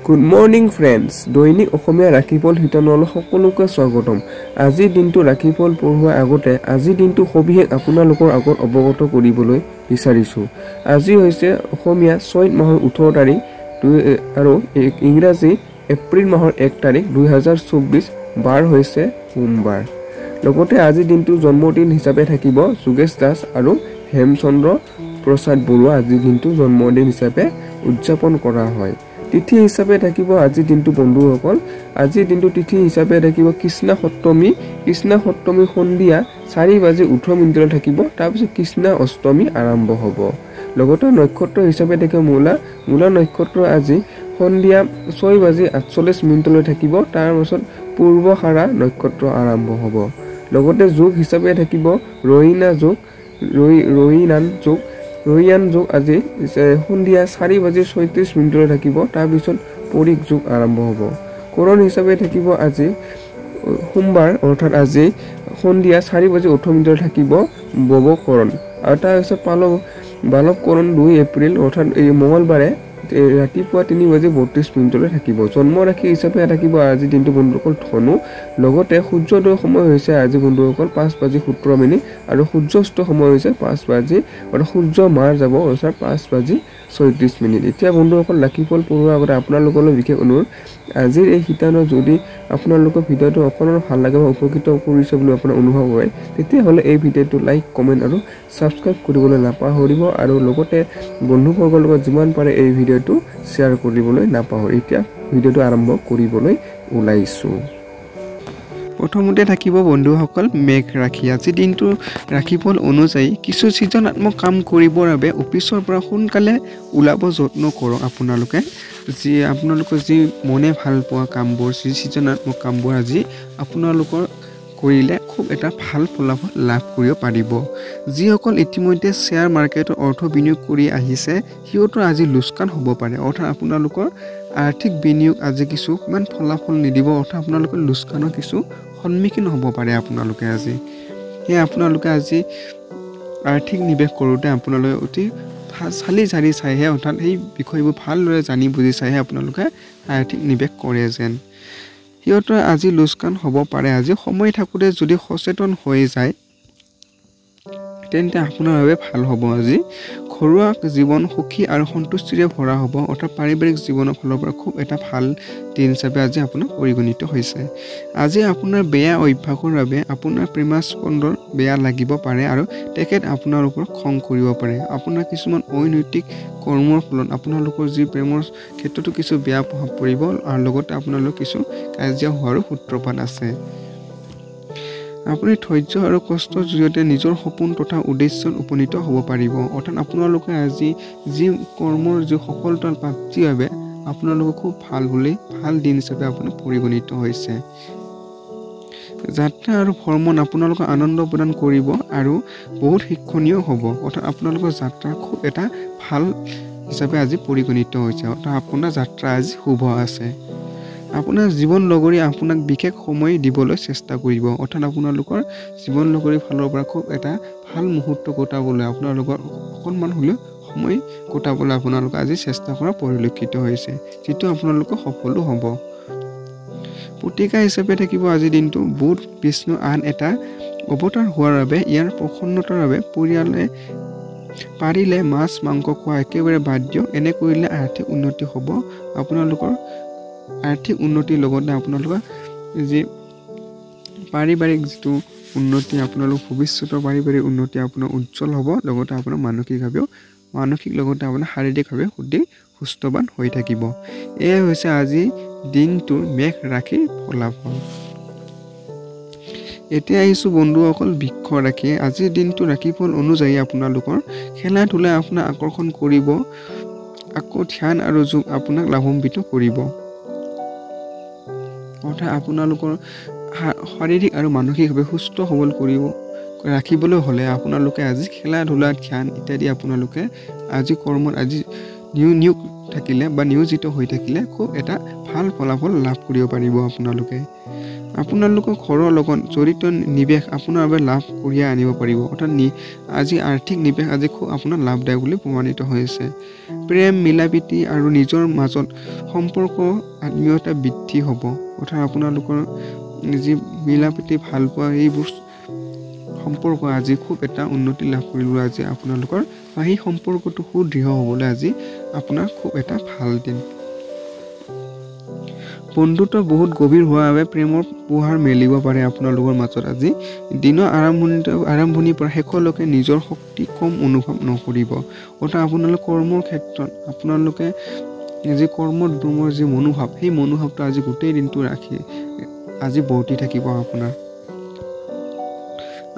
Good morning friends দৈনিক অসমীয়া ৰাখিফল শিতানলৈ সকলোকে স্বাগতম আজি দিনটো ৰাখিফল পঢ়োৱাৰ আগতে আজি দিনটো সবিশেষ আপোনালোকৰ আগত অৱগত কৰিবলৈ বিচাৰিছো আজি হৈছে অসমীয়া 6 মাহৰ 18 তাৰিখ আৰু ইংৰাজী এপ্ৰিল মাহৰ 1 তাৰিখ 2024 বাৰ হৈছে সোমবাৰ লগতে আজি দিনটো জন্মদিন হিচাপে থাকিব যোগেশ দাস আৰু হেমচন্দ্ৰ প্ৰসাদ বৰুৱা আজি দিনটো জন্মদিন হিচাপে উদযাপন কৰা হয় তিথি হিচাপে থাকিব আজি দিনটো বন্ধুসকল আজি দিনটো তিথি হিচাপে থাকিব কৃষ্ণ সপ্তমী সন্ধিয়া 4:18 থাকিব তাৰ পিছত কৃষ্ণ অষ্টমী আৰম্ভ হ'ব লগতে নক্ষত্ৰ হিচাপে থাকিব মূলা নক্ষত্ৰ আজি সন্ধিয়া 6:48 থাকিব তাৰ পিছত পূৰ্বহাৰা নক্ষত্ৰ আৰম্ভ হ'ব লগতে যোগ হিচাপে থাকিব ৰহিয়ান যোগ আজি সন্ধিয়া 4:36 থাকিব তাৰ পিছত পৰিক যোগ আৰম্ভ হ'ব কৰণ হিচাপে থাকিব আজি সোমবাৰ অৰ্থাৎ আজি সন্ধিয়া 4:18 থাকিব ববকৰণ আৰু তাৰ পিছত বালৱকৰণ 2 এপ্ৰিল অৰ্থাৎ এই মঙলবাৰে ৰাতিপুৱা 3:32 থাকিব জন্ম ৰাশি হিচাপে থাকিব আজি দিনটো বন্ধুসকল ধনু লগতে সূৰ্যোদয় সময় হৈছে আজি বন্ধুসকল 5:17 আৰু সূৰ্যাস্ত সময় হৈছে 5:00 আৰু সূৰ্য মাৰ যাব অৰ্থাৎ 5:36 এতিয়া বন্ধুসকল ৰাশিফল পঢ়োৱাৰ আগতে আপোনালোকলৈ বিশেষ অনুৰোধ আজিৰ এই শিতানত যদি আপোনালোকৰ ভিডিঅ'টো অকণমান ভাল লাগে বা উপকৃত কৰিছে বুলি আপোনাৰ অনুভৱ হয় তেতিয়াহ'লে এই ভিডিঅ'টো লাইক কমেণ্ট আৰু ছাবস্ক্ৰাইব কৰিবলৈ নাপাহৰিব আৰু লগতে বন্ধুবৰ্গৰ লগত যিমান পাৰে এই ভিডিঅ'টো শ্বেয়াৰ কৰিবলৈ নাপাহৰিব এতিয়া ভিডিঅ'টো আৰম্ভ কৰিবলৈ ওলাইছো প্ৰথমতে থাকিব বন্ধুসকল মেঘ ৰাশি আজি দিনটো ৰাশিফল অনুযায়ী কিছু সৃজনাত্মক কাম কৰিবৰ বাবে অফিচৰ পৰা সোনকালে ওলাব যত্ন কৰক আপোনালোকে যি মনে ভাল পোৱা কামবোৰ সৃজনাত্মক কামবোৰ আজি আপোনালোকৰ কৰিলে খুব এটা ভাল ফলাফল লাভ কৰিব পাৰিব যিসকল ইতিমধ্যে শ্বেয়াৰ মাৰ্কেটত অৰ্থ বিনিয়োগ কৰি আহিছে সিহঁতৰ আজি লোকচান হ'ব পাৰে অৰ্থাৎ আপোনালোকৰ আৰ্থিক বিনিয়োগ আজি কিছু ইমান ফলাফল নিদিব অৰ্থাৎ আপোনালোকৰ লোকচানৰ কিছু সন্মুখীন হ'ব পাৰে আপোনালোকে আজি আপোনালোকে আজি আৰ্থিক নিৱেশ কৰোঁতে আপোনালোকে অতি চালি জাৰি চাইহে অৰ্থাৎ সেই বিষয়বোৰ ভালদৰে জানি বুজি চাইহে আপোনালোকে আৰ্থিক নিৱেশ কৰে যেন সিহঁতৰ আজি লোকচান হ'ব পাৰে আজি সময় থাকোঁতে যদি সচেতন হৈ যায় তেন্তে আপোনাৰ বাবে ভাল হ'ব আজি ঘৰুৱা জীৱন সুখী আৰু সন্তুষ্টিৰে ভৰা হ'ব অৰ্থাৎ পাৰিবাৰিক জীৱনৰ ফালৰ পৰা খুব এটা ভাল দিন হিচাপে আজি আপোনাৰ পৰিগণিত হৈছে আজি আপোনাৰ বেয়া অভ্যাসৰ বাবে আপোনাৰ প্ৰেমাস্পন্দৰ বেয়া লাগিব পাৰে আৰু তেখেত আপোনাৰ ওপৰত খং কৰিব পাৰে আপোনাৰ কিছুমান অনৈতিক কৰ্মৰ ফলত আপোনালোকৰ যি প্ৰেমৰ ক্ষেত্ৰতো কিছু বেয়া প্ৰভাৱ পৰিব আৰু লগতে আপোনালোকৰ কিছু কাজিয়া হোৱাৰো সূত্ৰপাত আছে আপুনি ধৈৰ্য আৰু কষ্টৰ জৰিয়তে নিজৰ সপোন তথা উদ্দেশ্যত উপনীত হ'ব পাৰিব অৰ্থাৎ আপোনালোকে আজি যি কৰ্মৰ যি সফলতাৰ প্ৰাপ্তিৰ বাবে আপোনালোকে খুব ভাল দিন হিচাপে আপোনাৰ পৰিগণিত হৈছে যাত্ৰা আৰু ভ্ৰমণ আপোনালোকক আনন্দ প্ৰদান কৰিব আৰু বহুত শিক্ষণীয় হ'ব অৰ্থাৎ আপোনালোকৰ যাত্ৰা খুব এটা ভাল হিচাপে আজি পৰিগণিত হৈছে অৰ্থাৎ আপোনাৰ যাত্ৰা আজি শুভ আছে আপোনাৰ জীৱন লগৰী আপোনাক বিশেষ সময় দিবলৈ চেষ্টা কৰিব অৰ্থাৎ আপোনালোকৰ জীৱন লগৰী ফালৰ পৰা খুব এটা ভাল মুহূৰ্ত কটাবলৈ আপোনালোকৰ অকণমান হ'লেও সময় কটাবলৈ আপোনালোকে আজি চেষ্টা কৰা পৰিলক্ষিত হৈছে যিটো আপোনালোকৰ সফলো হ'ব প্ৰতিকা হিচাপে থাকিব আজি দিনটো বুধ বিষ্ণু আন এটা অৱতাৰ হোৱাৰ বাবে ইয়াৰ প্ৰসন্নতাৰ বাবে পৰিয়ালে পাৰিলে মাছ মাংস খোৱা একেবাৰে বাদ দিয়ক এনে কৰিলে আৰ্থিক উন্নতি হ'ব আপোনালোকৰ আৰ্থিক উন্নতিৰ লগতে আপোনালোকৰ যি পাৰিবাৰিক যিটো উন্নতি আপোনালোক ভৱিষ্যতৰ পাৰিবাৰিক উন্নতি আপোনাৰ উজ্জ্বল হ'ব লগতে আপোনাৰ মানসিক লগতে আপোনাৰ শাৰীৰিকভাৱে সুস্থবান হৈ থাকিব এয়াই হৈছে আজি দিনটোৰ মেঘ ৰাশিৰ ফলাফল এতিয়া আহিছোঁ বন্ধুসকল বৃক্ষ ৰাশি আজিৰ দিনটো ৰাশিফল অনুযায়ী আপোনালোকৰ খেলা ধূলাই আপোনাক আকৰ্ষণ কৰিব আকৌ ধ্যান আৰু যোগ আপোনাক লাভান্বিত কৰিব অৰ্থাৎ আপোনালোকৰ শাৰীৰিক আৰু মানসিকভাৱে সুস্থ সবল ৰাখিবলৈ হ'লে আপোনালোকে আজি খেলা ধূলা ধ্যান ইত্যাদি আপোনালোকে আজি কৰ্মত আজি নিয়োগ থাকিলে বা নিয়োজিত হৈ থাকিলে খুব এটা ভাল ফলাফল লাভ কৰিব পাৰিব আপোনালোকে আপোনালোকৰ ঘৰৰ লগত জড়িত নিৱেশ আপোনাৰ বাবে লাভ কঢ়িয়াই আনিব পাৰিব। অৰ্থাৎ আজি আৰ্থিক নিৱেশ আজি খুব আপোনাৰ লাভদায়ক বুলি প্ৰমাণিত হৈছে। প্ৰেম, মিলাপ্ৰীতি আৰু নিজৰ মাজত সম্পৰ্ক আত্মীয়তা বৃদ্ধি হ'ব। অৰ্থাৎ আপোনালোকৰ যি মিলাপ্ৰীতি ভাল পোৱা এইবোৰ সম্পৰ্ক আজি খুব এটা উন্নতি লাভ কৰিব আজি আপোনালোকৰ, বা সেই সম্পৰ্কটো সুদৃঢ় হ'বলৈ আজি আপোনাৰ খুব এটা ভাল দিন। বন্ধুত্ব বহুত গভীৰ হোৱাৰ বাবে প্ৰেমৰ পোহাৰ মেলিব পাৰে আপোনালোকৰ মাজত। আজি দিনৰ আৰম্ভণিৰ পৰা শেষলৈকে নিজৰ শক্তি কম অনুভৱ নকৰিব। অৰ্থাৎ আপোনালোকে কৰ্মৰ ক্ষেত্ৰত আপোনালোকে যি কৰ্মৰ যি মনোভাৱ, সেই মনোভাৱটো আজি গোটেই দিনটো ৰাখি আজি বৰ্তি থাকিব।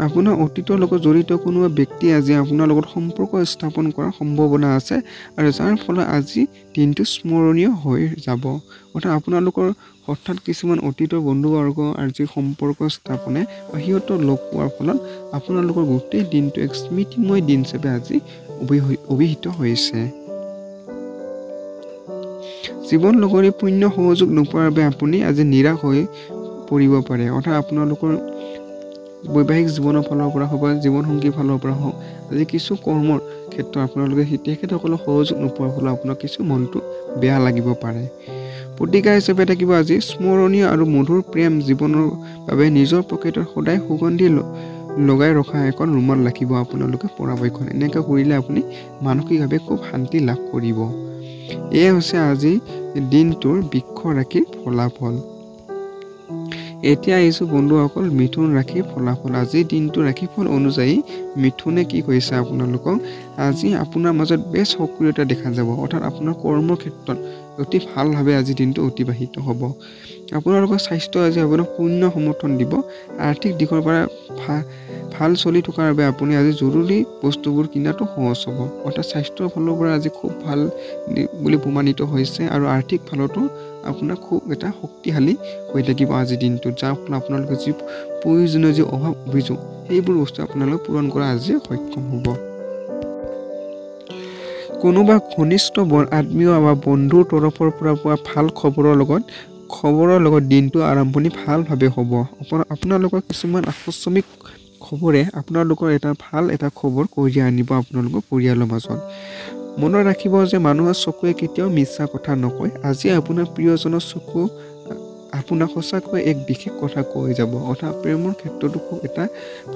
আপোনাৰ অতীতৰ লগত জড়িত কোনোবা ব্যক্তি আজি আপোনাৰ লগত সম্পৰ্ক স্থাপন কৰাৰ সম্ভাৱনা আছে, আৰু যাৰ ফলত আজি দিনটো স্মৰণীয় হৈ যাব। অৰ্থাৎ আপোনালোকৰ হঠাৎ কিছুমান অতীতৰ বন্ধুবৰ্গ আজি সম্পৰ্ক স্থাপনে বা সিহঁতক লগ পোৱাৰ ফলত আপোনালোকৰ গোটেই দিনটো এক স্মৃতিময় দিন হিচাপে আজি অভিহিত হৈছে। জীৱন লগৰী পূৰ্ণ সহযোগ নোপোৱাৰ বাবে আপুনি আজি নিৰাশ হৈ পৰিব পাৰে। অৰ্থাৎ আপোনালোকৰ বৈবাহিক জীৱনৰ ফালৰ পৰা হওক বা জীৱনসংগীৰ ফালৰ পৰা হওক, আজি কিছু কৰ্মৰ ক্ষেত্ৰত আপোনালোকে তেখেতসকলক সহযোগ নোপোৱাৰ ফলত আপোনাৰ কিছু মনটো বেয়া লাগিব পাৰে। প্ৰতিকাৰ হিচাপে থাকিব আজি স্মৰণীয় আৰু মধুৰ প্ৰেম জীৱনৰ বাবে নিজৰ পকেটত সদায় সুগন্ধি লগাই ৰখা এখন ৰুমাল ৰাখিব আপোনালোকে পৰাপক্ষত। এনেকৈ কৰিলে আপুনি মানসিকভাৱে খুব শান্তি লাভ কৰিব। এয়া হৈছে আজি দিনটোৰ বৃক্ষ ৰাশিৰ ফলাফল। এতিয়া আহিছোঁ বন্ধুসকল মিথুন ৰাশিৰ ফলাফল। আজি দিনটো ৰাশিফল অনুযায়ী মিথুনে কি কৈছে আপোনালোকক, আজি আপোনাৰ মাজত বেছ সক্ৰিয়তা দেখা যাব। অৰ্থাৎ আপোনাৰ কৰ্মৰ ক্ষেত্ৰত অতি ভালভাৱে আজি দিনটো অতিবাহিত হ'ব। আপোনালোকৰ স্বাস্থ্য আজি আপোনাক পূৰ্ণ সমৰ্থন দিব। আৰ্থিক দিশৰ পৰা ভাল চলি থকাৰ বাবে আপুনি আজি জৰুৰী বস্তুবোৰ কিনাটো সহজ হ'ব। অৰ্থাৎ স্বাস্থ্যৰ ফালৰ পৰা আজি খুব ভাল বুলি প্ৰমাণিত হৈছে, আৰু আৰ্থিক ফালতো আপোনাৰ খুব এটা শক্তিশালী হৈ থাকিব আজিৰ দিনটোত, যাৰ ফলত আপোনালোকে যি প্ৰয়োজনীয় যি অভাৱ অভিযোগ সেইবোৰ বস্তু আপোনালোকে পূৰণ কৰা আজি সক্ষম হ'ব। কোনোবা ঘনিষ্ঠ আত্মীয় বা বন্ধুৰ তৰফৰ পৰা পোৱা ভাল খবৰৰ লগত দিনটো আৰম্ভণি ভালভাৱে হ'ব। আপোনালোকৰ কিছুমান আকস্মিক খবৰে আপোনালোকৰ ভাল এটা খবৰ কঢ়িয়াই আনিব আপোনালোকৰ পৰিয়ালৰ মাজত। মনত ৰাখিব যে মানুহৰ চকুৱে কেতিয়াও মিছা কথা নকয়। আজি আপোনাৰ প্ৰিয়জনৰ চকু আপোনাক সঁচাকৈ এক বিশেষ কথা কৈ যাব। অৰ্থাৎ প্ৰেমৰ ক্ষেত্ৰতো খুব এটা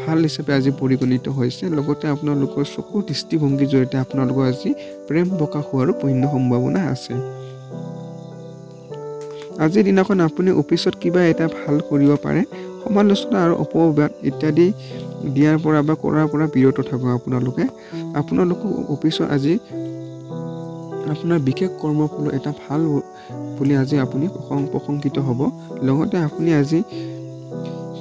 ভাল হিচাপে আজি পৰিগণিত হৈছে। লগতে আপোনালোকৰ চকুৰ দৃষ্টিভংগীৰ জৰিয়তে আপোনালোকৰ আজি প্ৰেম প্ৰকাশ হোৱাৰো পূৰ্ণ সম্ভাৱনা আছে। আজিৰ দিনাখন আপুনি অফিচত কিবা এটা ভাল কৰিব পাৰে। সমালোচনা আৰু অপবাদ ইত্যাদি দিয়াৰ পৰা বা কৰাৰ পৰা বিৰত থাকক। আপোনালোকক অফিচত আজি আপোনাৰ বিশেষ কৰ্মৰ ফলত এটা ভাল বুলি আজি আপুনি প্ৰশংসিত হ'ব। লগতে আপুনি আজি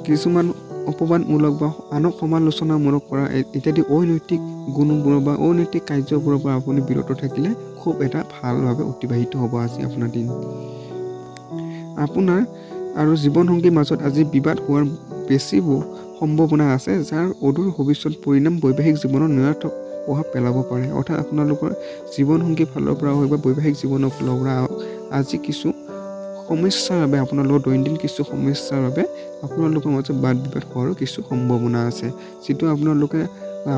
কিছুমান অপবাদমূলক বা আনক সমালোচনামূলক কৰা ইত্যাদি অনৈতিক গুণবোৰ বা অনৈতিক কাৰ্যবোৰৰ পৰা আপুনি বিৰত থাকিলে খুব এটা ভালভাৱে অতিবাহিত হ'ব আজি আপোনাৰ দিন। আপোনাৰ আৰু জীৱনসংগীৰ মাজত আজি বিবাদ হোৱাৰ বেছি সম্ভাৱনা আছে, যাৰ অদূৰ ভৱিষ্যত পৰিণাম বৈবাহিক জীৱনত নিৰৰ্থক প্ৰভাৱ পেলাব পাৰে। অৰ্থাৎ আপোনালোকৰ জীৱনসংগীৰ ফালৰ পৰা হওক বা বৈবাহিক জীৱনৰ ফালৰ পৰা আজি কিছু সমস্যাৰ বাবে আপোনালোকৰ দৈনন্দিন কিছু সমস্যাৰ বাবে আপোনালোকৰ মাজত বাদ বিবাদ হোৱাৰো কিছু সম্ভাৱনা আছে, যিটো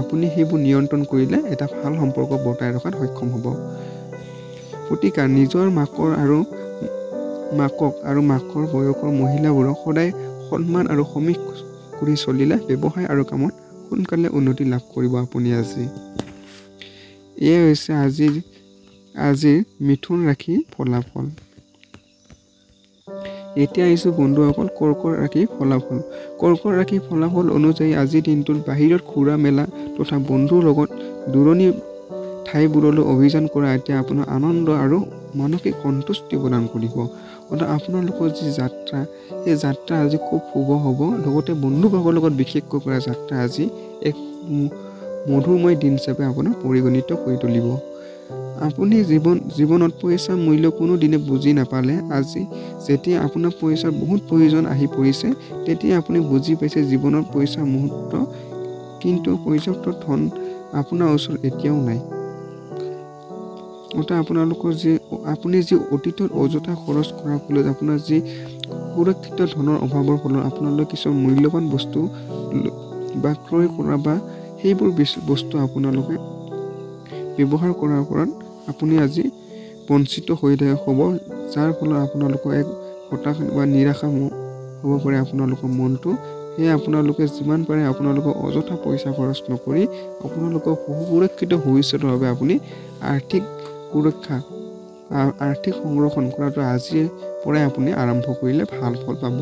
আপুনি সেইবোৰ নিয়ন্ত্ৰণ কৰিলে এটা ভাল সম্পৰ্ক বৰ্তাই ৰখাত সক্ষম হ'ব। প্ৰতিকাৰ নিজৰ মাকক আৰু মাকৰ বয়সৰ মহিলাবোৰক সদায় সন্মান আৰু সমীহ কৰি চলিলে ব্যৱসায় আৰু কামত সোনকালে উন্নতি লাভ কৰিব আপুনি আজি। এয়াই হৈছে আজিৰ মিথুন ৰাশিৰ ফলাফল। এতিয়া আহিছোঁ বন্ধুসকল কৰ্কট ৰাশিৰ ফলাফল। কৰ্কট ৰাশিৰ ফলাফল অনুযায়ী আজিৰ দিনটোত বাহিৰত ঘূৰা মেলা তথা বন্ধুৰ লগত দূৰণিৰ ঠাইবোৰলৈ অভিযান কৰা এতিয়া আপোনাৰ আনন্দ আৰু মানসিক সন্তুষ্টি প্ৰদান কৰিব। অৰ্থাৎ আপোনালোকৰ যি যাত্ৰা, সেই যাত্ৰা আজি খুব শুভ হ'ব। লগতে বন্ধুবৰ্গৰ লগত বিশেষকৈ কৰা যাত্ৰা আজি এক মধুৰময় দিন হিচাপে আপোনাক পৰিগণিত কৰি তুলিব। আপুনি জীৱনত পইচাৰ মূল্য কোনো দিনে বুজি নাপালে, আজি যেতিয়া আপোনাৰ পইচাৰ বহুত প্ৰয়োজন আহি পৰিছে, তেতিয়া আপুনি বুজি পাইছে জীৱনত পইচাৰ মুহূৰ্ত, কিন্তু পৰ্যাপ্ত ধন আপোনাৰ ওচৰত এতিয়াও নাই। অৰ্থাৎ আপুনি যি অতীতত অযথা খৰচ কৰাৰ ফলত আপোনাৰ যি সুৰক্ষিত ধনৰ অভাৱৰ ফলত আপোনালোকে কিছুমান মূল্যৱান বস্তু বা ক্ৰয় কৰা বা সেইবোৰ বস্তু আপোনালোকে ব্যৱহাৰ কৰাৰ পৰা আপুনি আজি বঞ্চিত হৈ হ'ব, যাৰ ফলত আপোনালোকৰ এক হতাশ বা নিৰাশা হ'ব পাৰে আপোনালোকৰ মনটো। সেয়ে আপোনালোকে যিমান পাৰে আপোনালোকৰ অযথা পইচা খৰচ নকৰি আপোনালোকৰ সুৰক্ষিত ভৱিষ্যতৰ বাবে আপুনি আৰ্থিক সুৰক্ষা আৰ্থিক সংৰক্ষণ কৰাটো আজিৰ পৰাই আপুনি আৰম্ভ কৰিলে ভাল ফল পাব।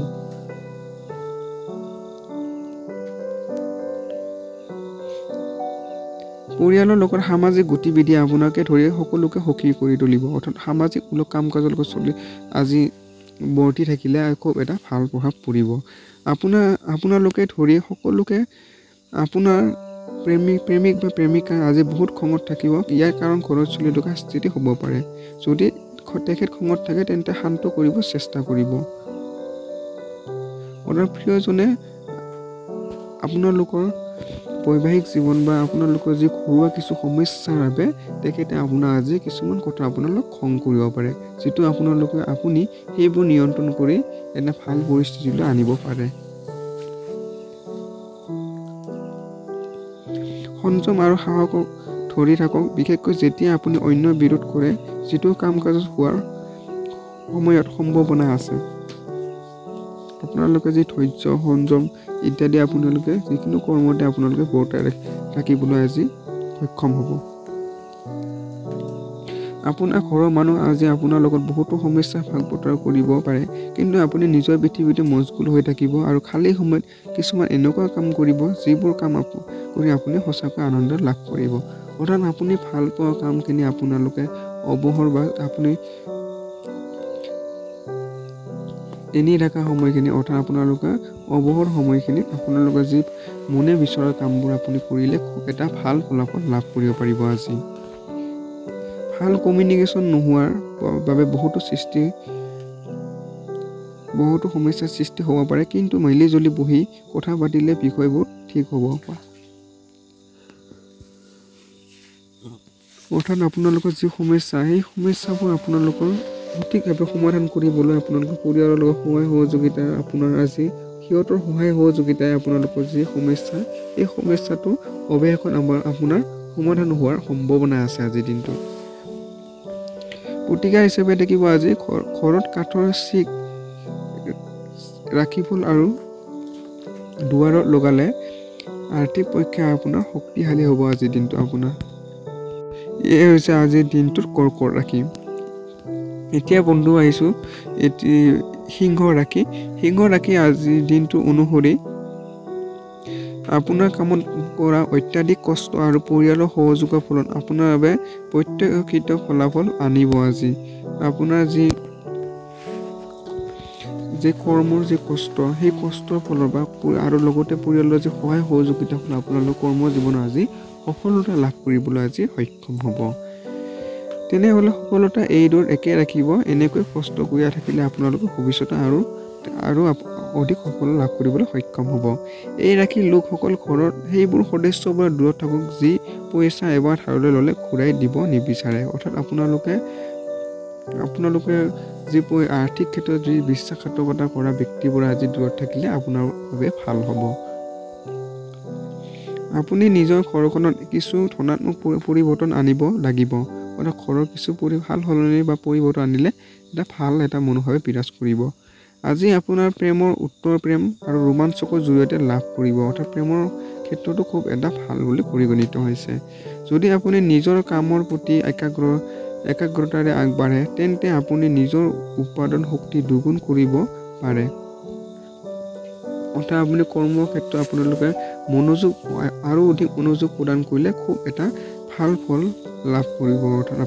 পৰিয়ালৰ লগত সামাজিক গতিবিধি আপোনাকে ধৰি সকলোকে সুখী কৰি তুলিব, অৰ্থাৎ সামাজিক কাম কাজৰ লগত আজি বৰ্তি থাকিলে খুব এটা ভাল প্ৰভাৱ পৰিব। আপোনালোকে ধৰি সকলোকে আপোনাৰ প্ৰেমিক বা প্ৰেমিকা আজি বহুত খঙত থাকিব। ইয়াৰ কাৰণ ঘৰত চলি থকা স্থিতি হ'ব পাৰে। যদি তেখেত খঙত থাকে তেন্তে শান্ত কৰিব চেষ্টা কৰিব। আপোনাৰ প্ৰিয়জনে আপোনালোকৰ বৈবাহিক জীৱন বা আপোনালোকৰ যি ঘৰুৱা কিছু সমস্যাৰ বাবে তেখেতে আপোনাৰ আজি কিছুমান কথা আপোনালোক খং কৰিব পাৰে, যিটো আপুনি সেইবোৰ নিয়ন্ত্ৰণ কৰি এটা ভাল পৰিস্থিতিলৈ আনিব পাৰে। সংযম আৰু সাহসক ধৰি থাকক, বিশেষকৈ যেতিয়া আপুনি অন্যৰ বিৰোধ কৰে, যিটো কাম কাজ হোৱাৰ সময়ত সম্ভাৱনা আছে। আপোনালোকে যি ধৈৰ্য সংযম ইত্যাদি আপোনালোকে যিকোনো কৰ্মতে আপোনালোকে বৰ্তাই ৰাখিবলৈ আজি সক্ষম হ'ব। আপোনাৰ ঘৰৰ মানুহ আজি আপোনাৰ লগত বহুতো সমস্যা ভাগ বতৰা কৰিব পাৰে, কিন্তু আপুনি নিজৰ পৃথিৱীতে মজগুল হৈ থাকিব আৰু খালী সময়ত কিছুমান এনেকুৱা কাম কৰিব যিবোৰ কাম কৰি আপুনি সঁচাকৈ আনন্দ লাভ কৰিব। অৰ্থাৎ আপুনি ভাল পোৱা কামখিনি আপোনালোকে অৱসৰ বা আপুনি এনেই থকা সময়খিনি, অৰ্থাৎ আপোনালোকে অৱসৰ সময়খিনিত আপোনালোকৰ যি মনে বিচৰা কামবোৰ আপুনি কৰিলে খুব এটা ভাল ফলাফল লাভ কৰিব পাৰিব। আজি ভাল কমিউনিকেশ্যন নোহোৱাৰ বাবে বহুতো সমস্যাৰ সৃষ্টি হ'ব পাৰে, কিন্তু মিলি জুলি বহি কথা পাতিলে বিষয়বোৰ ঠিক হ'ব পাৰে। অৰ্থাৎ আপোনালোকৰ যি সমস্যা, সেই সমস্যাবোৰ আপোনালোকৰ সঠিকভাৱে সমাধান কৰিবলৈ আপোনালোকৰ পৰিয়ালৰ লগত সহায় সহযোগিতা সিহঁতৰ সহায় সহযোগিতাই আপোনালোকৰ যি সমস্যা, এই সমস্যাটো অৱশেষত আপোনাৰ সমাধান হোৱাৰ সম্ভাৱনা আছে আজিৰ দিনটোত। প্ৰতিকাৰ হিচাপে থাকিব আজি ঘৰত কাঠৰ চিক, ৰাখি ফুল আৰু দুৱাৰত লগালে আৰ্থিক পক্ষে আপোনাৰ শক্তিশালী হ'ব আজিৰ দিনটো আপোনাৰ। এয়ে হৈছে আজিৰ দিনটোত কৰ্কট ৰাশি। এতিয়া বন্ধু আহিছোঁ সিংহ ৰাশি আজিৰ দিনটো অনুসৰি আপোনাৰ কামত কৰা অত্যাধিক কষ্ট আৰু পৰিয়ালৰ সহযোগৰ ফলত আপোনাৰ বাবে প্ৰত্যাশিত ফলাফল আনিব। আজি আপোনাৰ যি কৰ্মৰ যি কষ্ট, সেই কষ্টৰ ফলৰ বা আৰু লগতে পৰিয়ালৰ যি সহায় সহযোগিতাৰ ফলত আপোনালোকৰ কৰ্ম জীৱনত আজি সফলতা লাভ কৰিবলৈ আজি সক্ষম হ'ব। তেনেহ'লে সফলতা এইদৰে একে ৰাখিব। এনেকৈ কষ্ট কৰি থাকিলে আপোনালোকৰ ভৱিষ্যতে আৰু অধিক সফলতা লাভ কৰিবলৈ সক্ষম হ'ব। এই ৰাশি লোকসকল ঘৰত সেইবোৰ সদস্যবোৰ দূৰত থাকক যি পইচা এবাৰ ধাৰলৈ ল'লে ঘূৰাই দিব নিবিচাৰে। অৰ্থাৎ আপোনালোকে যি আৰ্থিক ক্ষেত্ৰত যি বিশ্বাসঘাতকতা কৰা ব্যক্তিবোৰ আজি দূৰত থাকিলে আপোনাৰ বাবে ভাল হ'ব। আপুনি নিজৰ ঘৰখনত কিছু ধনাত্মক পৰিৱৰ্তন আনিব লাগিব। অৰ্থাৎ ঘৰৰ কিছু সাল সলনি বা পৰিৱৰ্তন আনিলে এটা মনোভাৱে বিৰাজ কৰিব। আজি আপোনাৰ প্ৰেমৰ উত্তৰ প্ৰেম আৰু ৰোমাঞ্চকৰ জৰিয়তে লাভ কৰিব। অৰ্থাৎ প্ৰেমৰ ক্ষেত্ৰতো খুব এটা ভাল বুলি পৰিগণিত হৈছে। যদি আপুনি নিজৰ কামৰ প্ৰতি একাগ্ৰতাৰে আগবাঢ়ে, তেন্তে আপুনি নিজৰ উৎপাদন শক্তি দুগুণ কৰিব পাৰে। অৰ্থাৎ আপুনি কৰ্মৰ ক্ষেত্ৰত আপোনালোকে আৰু অধিক মনোযোগ প্ৰদান কৰিলে খুব এটা ভাল ফল লাভ কৰিব। অৰ্থাৎ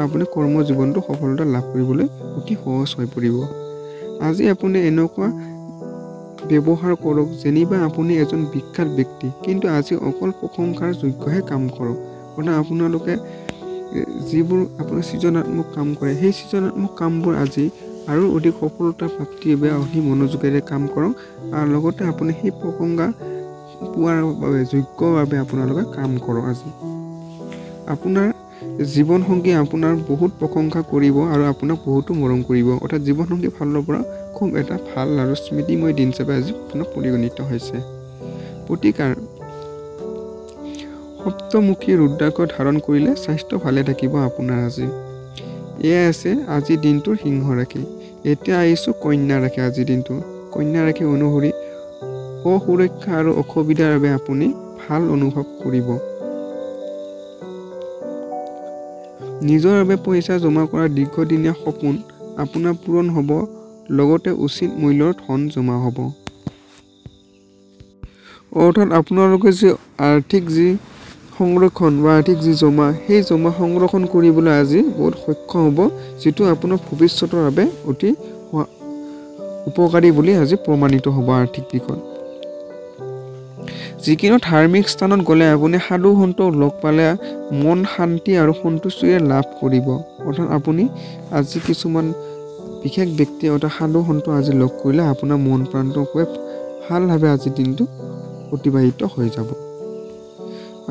আপুনি কৰ্ম জীৱনটো সফলতা লাভ কৰিবলৈ অতি সহজ হৈ পৰিব। আজি আপুনি এনেকুৱা ব্যৱহাৰ কৰক যেনিবা আপুনি এজন বিখ্যাত ব্যক্তি, কিন্তু আজি অকল প্ৰশংসাৰ যোগ্যহে কাম কৰক। অৰ্থাৎ আপোনালোকে যিবোৰ আপোনাৰ সৃজনাত্মক কাম কৰে, সেই সৃজনাত্মক কামবোৰ আজি আৰু অধিক সফলতা প্ৰাপ্তিৰ বাবে অধিক মনোযোগেৰে কাম কৰক, আৰু লগতে আপুনি সেই প্ৰশংসা পোৱাৰ বাবে যোগ্যৰ বাবে আপোনালোকে কাম কৰক। আজি আপোনাৰ জীৱনসংগী আপোনাৰ বহুত প্ৰশংসা কৰিব আৰু আপোনাক বহুতো মৰম কৰিব। অৰ্থাৎ জীৱনসংগী ফালৰ পৰা খুব এটা ভাল আৰু স্মৃতিময় দিন হিচাপে আজি আপোনাক পৰিগণিত হৈছে। প্ৰতিকাৰ সপ্তমুখী ৰুদ্ৰাক্ষ ধাৰণ কৰিলে স্বাস্থ্য ভালে থাকিব আপোনাৰ আজি। এয়াই আছে আজিৰ দিনটোৰ সিংহ ৰাশি। এতিয়া আহিছোঁ কন্যা ৰাশি। আজিৰ দিনটো কন্যা ৰাশি অনুসৰি অসুৰক্ষা আৰু অসুবিধাৰ বাবে আপুনি ভাল অনুভৱ কৰিব। নিজৰ বাবে পইচা জমা কৰাৰ দীৰ্ঘদিনীয়া সপোন আপোনাৰ পূৰণ হ'ব, লগতে উচিত মূল্যৰ ধন জমা হ'ব। অৰ্থাৎ আপোনালোকে যি আৰ্থিক যি সংৰক্ষণ বা আৰ্থিক যি জমা, সেই জমা সংৰক্ষণ কৰিবলৈ আজি বহুত সক্ষম হ'ব, যিটো আপোনাৰ ভৱিষ্যতৰ বাবে অতি উপকাৰী বুলি আজি প্ৰমাণিত হ'ব। আৰ্থিক দিশত যিকোনো ধাৰ্মিক স্থানত গ'লে আপুনি সাধু সন্তক লগ পালে মন শান্তি আৰু সন্তুষ্টিৰে লাভ কৰিব। অৰ্থাৎ আপুনি আজি কিছুমান বিশেষ ব্যক্তি অৰ্থাৎ সাধু সন্ত আজি লগ কৰিলে আপোনাৰ মন প্ৰান্তভাৱে ভালভাৱে আজিৰ দিনটো অতিবাহিত হৈ যাব।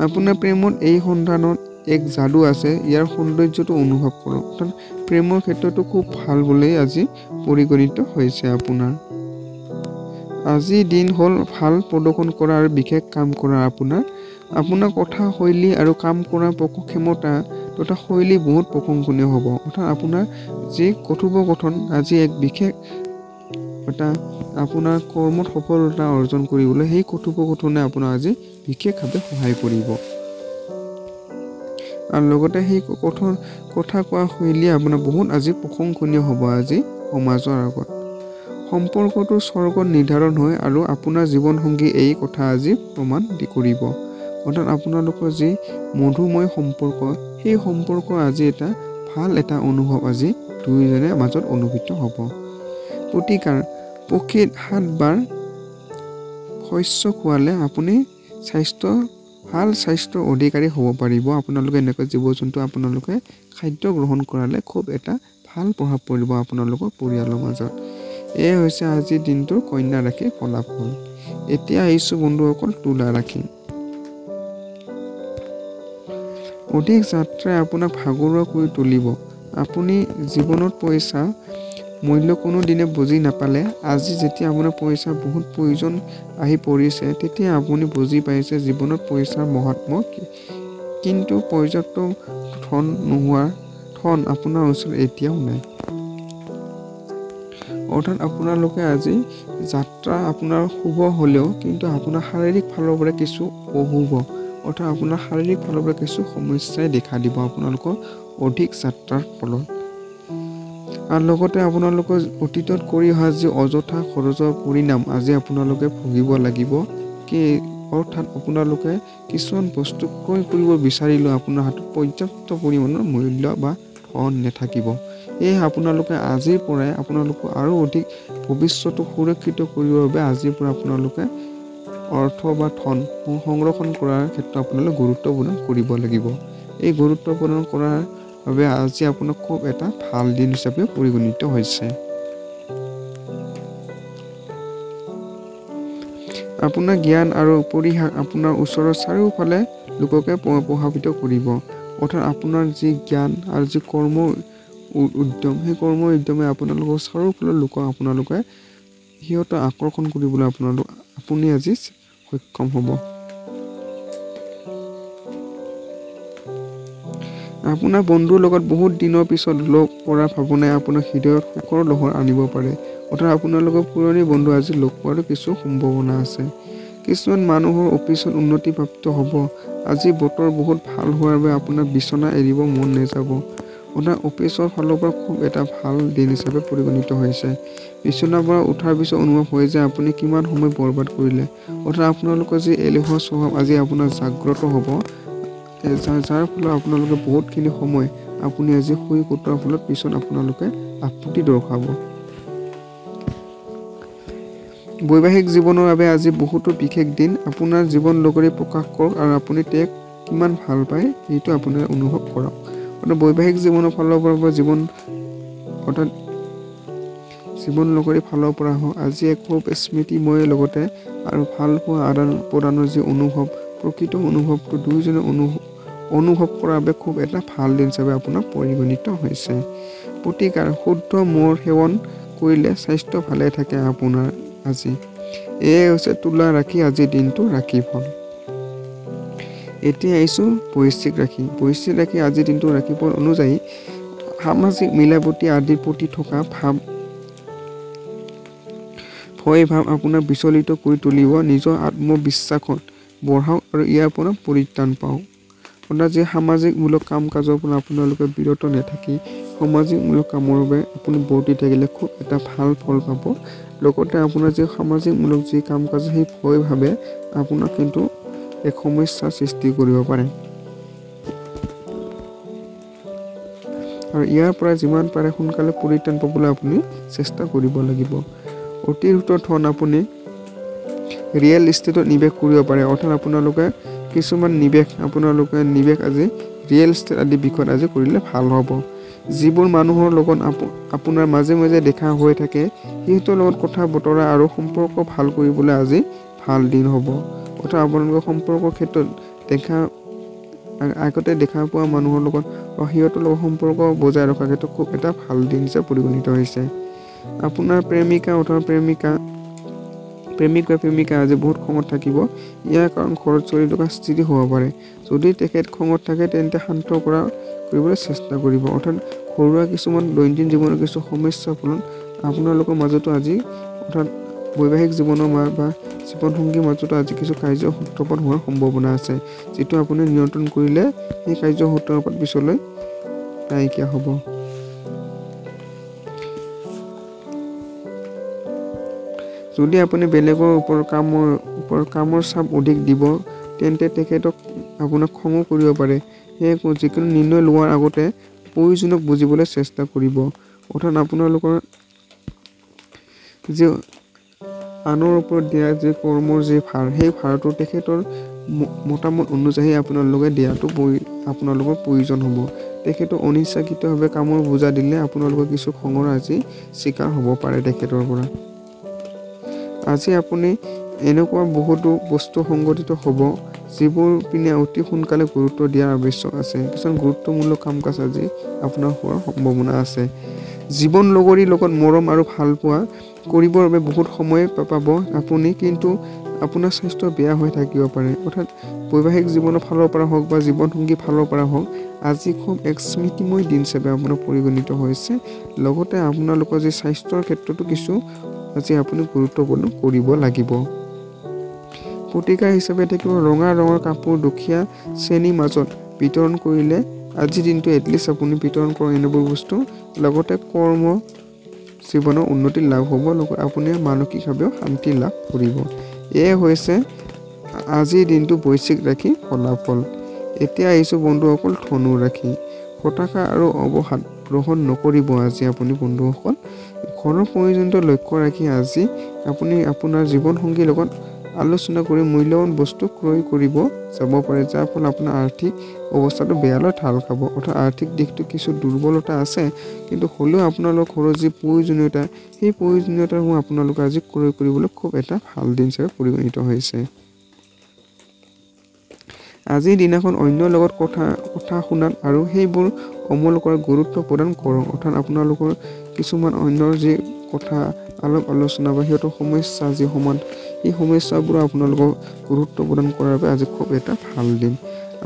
আপোনাৰ প্ৰেমত এই সন্ধানত এক যাদু আছে, ইয়াৰ সৌন্দৰ্যটো অনুভৱ কৰক। অৰ্থাৎ প্ৰেমৰ ক্ষেত্ৰতো খুব ভাল বুলি আজি পৰিগণিত হৈছে আপোনাৰ। আজি দিন হ'ল ভাল প্ৰদৰ্শন কৰা আৰু বিশেষ কাম কৰা। আপোনাৰ কথা শৈলী আৰু কাম কৰাৰ ক্ষমতা তথা শৈলী বহুত প্ৰশংসনীয় হ'ব। অৰ্থাৎ আপোনাৰ যি কথোপকথন আজি এক বিশেষ এটা আপোনাৰ কৰ্মত সফলতা অৰ্জন কৰিবলৈ সেই কথোপকথনে আপোনাৰ আজি বিশেষভাৱে সহায় কৰিব। আৰু লগতে সেই কথা কোৱা শৈলী আপোনাৰ বহুত আজি প্ৰশংসনীয় হ'ব আজি সমাজৰ আগত। সম্পৰ্কটো স্বৰ্গত নিৰ্ধাৰণ হয় আৰু আপোনাৰ জীৱনসংগী এই কথা আজি প্ৰমাণ কৰিব। অৰ্থাৎ আপোনালোকৰ যি মধুময় সম্পৰ্ক, সেই সম্পৰ্ক আজি এটা ভাল এটা অনুভৱ আজি দুয়োজনৰ মাজত অনুভূত হ'ব। প্ৰতিকাৰ পক্ষীত 7 বাৰ শস্য খোৱালে আপুনি ভাল স্বাস্থ্যৰ অধিকাৰী হ'ব পাৰিব। আপোনালোকে এনেকুৱা জীৱ জন্তু আপোনালোকে খাদ্য গ্ৰহণ কৰালে খুব এটা ভাল প্ৰভাৱ পৰিব আপোনালোকৰ পৰিয়ালৰ মাজত। এয়ে হৈছে আজিৰ দিনটোৰ কন্যা ৰাশিৰ ফলাফল। এতিয়া আহিছোঁ বন্ধুসকল তুলা ৰাশি। অধিক যাত্ৰাই আপোনাক ভাগৰুৱা কৰি তুলিব। আপুনি জীৱনত পইচা মূল্য কোনো দিনে বুজি নাপালে, আজি যেতিয়া আপোনাৰ পইচাৰ বহুত প্ৰয়োজন আহি পৰিছে, তেতিয়া আপুনি বুজি পাইছে জীৱনত পইচাৰ মহাত্ম্য কি। কিন্তু পৰ্যাপ্ত ধন আপোনাৰ ওচৰত এতিয়াও নাই। অৰ্থাৎ আপোনালোকে আজি যাত্ৰা আপোনাৰ শুভ হ'লেও কিন্তু আপোনাৰ শাৰীৰিক ফালৰ পৰা কিছু অশুভ, অৰ্থাৎ আপোনাৰ শাৰীৰিক ফালৰ পৰা কিছু সমস্যাই দেখা দিব আপোনালোকৰ অধিক যাত্ৰাৰ ফলত। আৰু লগতে আপোনালোকৰ অতীতত কৰি অহা যি অযথা খৰচৰ পৰিণাম আজি আপোনালোকে ভুগিব লাগিব। অৰ্থাৎ আপোনালোকে কিছুমান বস্তু ক্ৰয় কৰিব বিচাৰিলেও আপোনাৰ হাতত পৰ্যাপ্ত পৰিমাণৰ মূল্য বা ধন নাথাকিব। সেয়ে আপোনালোকে আজিৰ পৰাই আপোনালোকক আৰু অধিক ভৱিষ্যতক সুৰক্ষিত কৰিবৰ বাবে আজিৰ পৰা আপোনালোকে অৰ্থ বা ধন সংৰক্ষণ কৰাৰ ক্ষেত্ৰত আপোনালোকে গুৰুত্ব প্ৰদান কৰিব লাগিব। এই গুৰুত্ব প্ৰদান কৰাৰ বাবে আজি আপোনাক খুব এটা ভাল দিন হিচাপে পৰিগণিত হৈছে। আপোনাৰ জ্ঞান আৰু পৰিহাৰ আপোনাৰ ওচৰৰ চাৰিওফালে লোককে প্ৰভাৱিত কৰিব। অৰ্থাৎ আপোনাৰ যি জ্ঞান আৰু যি কৰ্ম উদ্যম, সেই কৰ্ম উদ্যমে আপোনালোকৰ চাৰিওফালৰ লোকক আপোনালোকে সিহঁতক আকৰ্ষণ কৰিবলৈ আপুনি আজি সক্ষম হ'ব। আপোনাৰ বন্ধুৰ লগত বহুত দিনৰ পিছত লগ কৰাৰ ভাৱনাই আপোনাৰ হৃদয়ত সুখৰ লহৰ আনিব পাৰে। অৰ্থাৎ আপোনালোকৰ পুৰণি বন্ধু আজি লগ পোৱাৰো কিছু সম্ভাৱনা আছে। কিছুমান মানুহৰ অফিচত উন্নতিপ্ৰাপ্ত হ'ব। আজি বতৰ বহুত ভাল হোৱাৰ বাবে আপোনাৰ বিচনা এৰিব মন নাযাব। অৰ্থাৎ অফিচৰ ফালৰ পৰা খুব এটা ভাল দিন হিচাপে পৰিগণিত হৈছে। বিচনাৰ পৰা উঠাৰ পিছত অনুভৱ হয় যে আপুনি কিমান সময় বৰবাদ কৰিলে। অৰ্থাৎ আপোনালোকৰ যি এলেহুৱা স্বভাৱ আজি আপোনাৰ জাগ্ৰত হ'ব, যাৰ ফলত আপোনালোকে বহুতখিনি সময় আপুনি আজি শুই কটোৱাৰ ফলত পিছত আপোনালোকে আপত্তি দৰ্শাব। বৈবাহিক জীৱনৰ বাবে আজি বহুতো বিশেষ দিন। আপোনাৰ জীৱন লগৰী প্ৰকাশ কৰক আৰু আপুনি তেওঁক কিমান ভাল পায় সেইটো আপোনাৰ অনুভৱ কৰক। অৰ্থাৎ বৈবাহিক জীৱনৰ ফালৰ পৰা অৰ্থাৎ জীৱন লগৰী ফালৰ পৰা হওক আজি এক খুব স্মৃতিময় লগতে আৰু ভাল পোৱা আদান প্ৰদানৰ যি অনুভৱ, প্ৰকৃত অনুভৱটো দুয়োজনে অনুভৱ কৰাৰ বাবে খুব এটা ভাল দিন হিচাপে আপোনাৰ পৰিগণিত হৈছে। প্ৰতিকাৰ শুদ্ধ মৌৰ সেৱন কৰিলে স্বাস্থ্য ভালে থাকে আপোনাৰ আজি। এয়ে হৈছে তুলা ৰাশি আজিৰ দিনটো ৰাশিফল। এতিয়া আহিছোঁ বৃশ্চিক ৰাশি। বৃশ্চিক ৰাশি আজিৰ দিনটো ৰাশিফল অনুযায়ী সামাজিক মিলাপ্ৰীতি আদিৰ প্ৰতি থকা ভয় ভাৱ আপোনাক বিচলিত কৰি তুলিব। নিজৰ আত্মবিশ্বাসত বঢ়াওক আৰু ইয়াৰ পৰা পৰিত্ৰাণ পাওক। অৰ্থাৎ যে সামাজিকমূলক কাম কাজৰ পৰা আপোনালোকে বিৰত নাথাকি সামাজিকমূলক কামৰ বাবে আপুনি বৰ্তি থাকিলে খুব এটা ভাল ফল পাব। লগতে আপোনাৰ যি সামাজিকমূলক যি কাম কাজ সেই ভয় ভাৱে আপোনাক কিন্তু এক সমস্যাৰ সৃষ্টি কৰিব পাৰে। আৰু ইয়াৰ পৰা যিমান পাৰে সোনকালে পৰিত্ৰাণ পাবলৈ আপুনি চেষ্টা কৰিব লাগিব। অতিৰিক্ত ধন আপুনি ৰিয়েল ইষ্টেটত নিৱেশ কৰিব পাৰে। অৰ্থাৎ আপোনালোকে কিছুমান নিৱেশ আজি ৰিয়েল ইষ্টেট আদি বিষয়ত আজি কৰিলে ভাল হ'ব। যিবোৰ মানুহৰ লগত আপোনাৰ মাজে মাজে দেখা হৈ থাকে সিহঁতৰ লগত কথা বতৰা আৰু সম্পৰ্ক ভাল কৰিবলৈ আজি ভাল দিন হ'ব। অৰ্থাৎ আপোনালোকৰ সম্পৰ্কৰ ক্ষেত্ৰত আগতে দেখা পোৱা মানুহৰ লগত সিহঁতৰ লগত সম্পৰ্ক বজাই ৰখাৰ ক্ষেত্ৰত খুব এটা ভাল দিন হিচাপে পৰিগণিত হৈছে। আপোনাৰ প্ৰেমিক বা প্ৰেমিকা আজি বহুত খঙত থাকিব। ইয়াৰ কাৰণ ঘৰত চলি থকা স্থিতি হ'ব পাৰে। যদি তেখেত খঙত থাকে তেন্তে শান্ত কৰিবলৈ চেষ্টা কৰিব। অৰ্থাৎ ঘৰুৱা কিছুমান দৈনন্দিন জীৱনৰ কিছু সমস্যাৰ ফলত আপোনালোকৰ মাজতো আজি অৰ্থাৎ বৈবাহিক জীৱনৰ বা জীৱনসংগীৰ মাজতো আজি কিছু কাৰ্য সূত্ৰপাত হোৱাৰ সম্ভাৱনা আছে। যিটো আপুনি নিয়ন্ত্ৰণ কৰিলে সেই কাৰ্য সূত্ৰপাত পিছলৈ নাইকিয়া হ'ব। যদি আপুনি বেলেগৰ ওপৰত কামৰ চাপ অধিক দিব তেন্তে তেখেতক আপোনাক খঙো কৰিব পাৰে। সেয়ে যিকোনো নিৰ্ণয় লোৱাৰ আগতে প্ৰয়োজনক বুজিবলৈ চেষ্টা কৰিব। অৰ্থাৎ আপোনালোকৰ যি আনৰ ওপৰত দিয়া যি কৰ্মৰ যি ভাৰ সেই ভাৰটো তেখেতৰ মতামত অনুযায়ী আপোনালোকে দিয়াটো আপোনালোকৰ প্ৰয়োজন হ'ব। তেখেতৰ অনিচ্ছাকৃতভাৱে কামৰ বোজা দিলে আপোনালোকৰ কিছু খঙৰ আজি চিকাৰ হ'ব পাৰে তেখেতৰ পৰা। আজি আপুনি এনেকুৱা বহুতো বস্তু সংঘটিত হ'ব যিবোৰ পিনে অতি সোনকালে গুৰুত্ব দিয়াৰ আৱশ্যক আছে। কিছুমান গুৰুত্বমূলক কাম কাজ আজি আপোনাৰ হোৱাৰ সম্ভাৱনা আছে। জীৱন লগৰীৰ লগত মৰম আৰু ভাল পোৱা কৰিবৰ বাবে বহুত সময় পাব আপুনি, কিন্তু আপোনাৰ স্বাস্থ্য বেয়া হৈ থাকিব পাৰে। অৰ্থাৎ বৈবাহিক জীৱনৰ ফালৰ পৰা হওক বা জীৱনসংগীৰ ফালৰ পৰা হওক আজি খুব এক স্মৃতিময় দিন হিচাপে আপোনাৰ পৰিগণিত হৈছে। লগতে আপোনালোকৰ যি স্বাস্থ্যৰ ক্ষেত্ৰতো কিছু আজি আপুনি গুৰুত্বপূৰ্ণ কৰিব লাগিব। প্ৰতিকাৰ হিচাপে থাকিব ৰঙা ৰঙৰ কাপোৰ দুখীয়া শ্ৰেণীৰ মাজত বিতৰণ কৰিলে আজিৰ দিনটো এটলিষ্ট আপুনি বিতৰণ কৰক এনেবোৰ বস্তু। লগতে কৰ্ম জীৱনৰ উন্নতি লাভ হ'ব। লগতে আপুনি মানসিকভাৱেও শান্তি লাভ কৰিব। এয়ে হৈছে আজিৰ দিনটো বৃশ্চিক ৰাশি ফলাফল। এতিয়া আহিছোঁ বন্ধুসকল ধনু ৰাশি। হতাশা আৰু অৱসাদ গ্ৰহণ নকৰিব আজি আপুনি বন্ধুসকল। ঘৰৰ প্ৰয়োজনীয় লক্ষ্য ৰাখি আজি আপুনি আপোনাৰ জীৱনসংগীৰ লগত আলোচনা কৰি মূল্যৱান বস্তু ক্ৰয় কৰিব যাব পাৰে, যাৰ ফলত আপোনাৰ আৰ্থিক অৱস্থাটো বেয়ালৈ ঢাল খাব। অৰ্থাৎ আৰ্থিক দিশটো কিছু দুৰ্বলতা আছে, কিন্তু হ'লেও আপোনালোকৰ ঘৰৰ যি প্ৰয়োজনীয়তা সেই প্ৰয়োজনীয়তাসমূহ আপোনালোকে আজি ক্ৰয় কৰিবলৈ খুব এটা ভাল দিন হিচাপে পৰিগণিত হৈছে। আজিৰ দিনাখন অন্যৰ লগত কথা শুনাত আৰু সেইবোৰ অমল কৰাত গুৰুত্ব প্ৰদান কৰক। অৰ্থাৎ আপোনালোকৰ কিছুমান অন্যৰ যি কথা আলোচনা বা সিহঁতৰ সমস্যা যি সেই সমস্যাবোৰ আপোনালোকক গুৰুত্ব প্ৰদান কৰাৰ বাবে আজি খুব এটা ভাল দিন।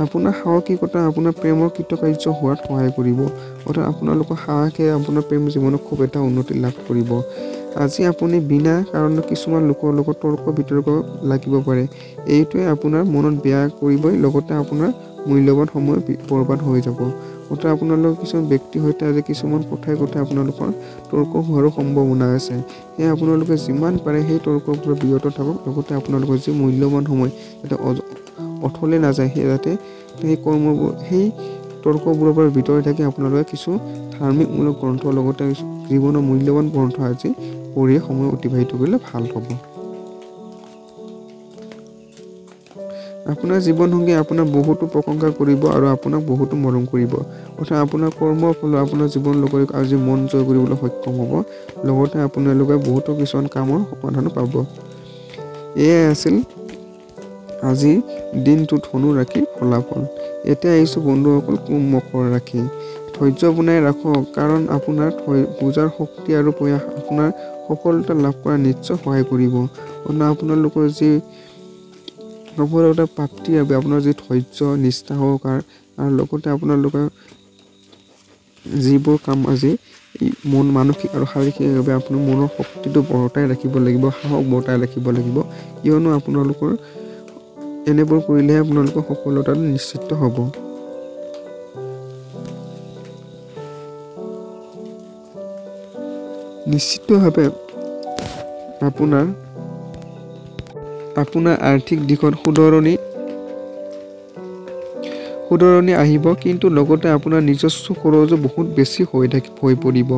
আপোনাৰ সাহসিকতা আপোনাৰ প্ৰেমৰ কৃতকাৰ্য হোৱাত সহায় কৰিব। অৰ্থাৎ আপোনালোকৰ সাহসে আপোনাৰ প্ৰেম জীৱনত খুব এটা উন্নতি লাভ কৰিব। আজি আপুনি বিনা কাৰণত কিছুমান লোকৰ লগত তৰ্ক বিতৰ্ক লাগিব পাৰে। এইটোৱে আপোনাৰ মনত বেয়া কৰিবই, লগতে আপোনাৰ মূল্যৱান সময় বৰবাদ হৈ যাব। অৰ্থাৎ আপোনালোকৰ কিছুমান ব্যক্তিৰ সৈতে আজি কিছুমান কথাই আপোনালোকৰ তৰ্ক হোৱাৰো সম্ভাৱনা আছে। সেয়ে আপোনালোকে যিমান পাৰে সেই তৰ্কৰ পৰা বিৰত থাকক। লগতে আপোনালোকৰ যি মূল্যৱান সময় যাতে অথলে নাযায় যাতে সেই তৰ্কবোৰৰ পৰা বিতৰি থাকি আপোনালোকে কিছু ধাৰ্মিকমূলক গ্ৰন্থ লগতে জীৱনৰ মূল্যৱান গ্ৰন্থ আজি পঢ়ি সময় অতিবাহিত কৰিলে ভাল হ'ব। আপোনাৰ জীৱনসংগী আপোনাক বহুতো প্ৰশংসা কৰিব আৰু আপোনাক বহুতো মৰম কৰিব। অৰ্থাৎ আপোনাৰ কৰ্মৰ ফলত আপোনাৰ জীৱন লগৰীক আজি মন জয় কৰিবলৈ সক্ষম হ'ব। লগতে আপোনালোকে বহুতো কিছুমান কামৰ সমাধানো পাব। এয়াই আছিল আজি দিনটো ধনু ৰাশিৰ ফলাফল। এতিয়া আহিছোঁ বন্ধুসকল মকৰ ৰাশি। ধৈৰ্য বনাই ৰাখক, কাৰণ আপোনাৰ পূজাৰ শক্তি আৰু প্ৰয়াস আপোনাৰ সফলতা লাভ কৰা নিশ্চয় সহায় কৰিব। আপোনালোকৰ যি সফলতা প্ৰাপ্তিৰ বাবে আপোনাৰ যি ধৈৰ্য নিষ্ঠা সহকাৰ আৰু লগতে আপোনালোকে যিবোৰ কাম আজি মানসিক আৰু শাৰীৰিকভাৱে আপোনাৰ মনৰ শক্তিটো বৰ্তাই ৰাখিব লাগিব, সাহস বৰ্তাই ৰাখিব লাগিব, কিয়নো আপোনালোকৰ এনেবোৰ কৰিলেহে আপোনালোকৰ সফলতাটো নিশ্চিত হ'ব। নিশ্চিতভাৱে আপোনাৰ আৰ্থিক দিশত শুধৰণি আহিব, কিন্তু লগতে আপোনাৰ নিজস্ব খৰচো বহুত বেছি হৈ পৰিব।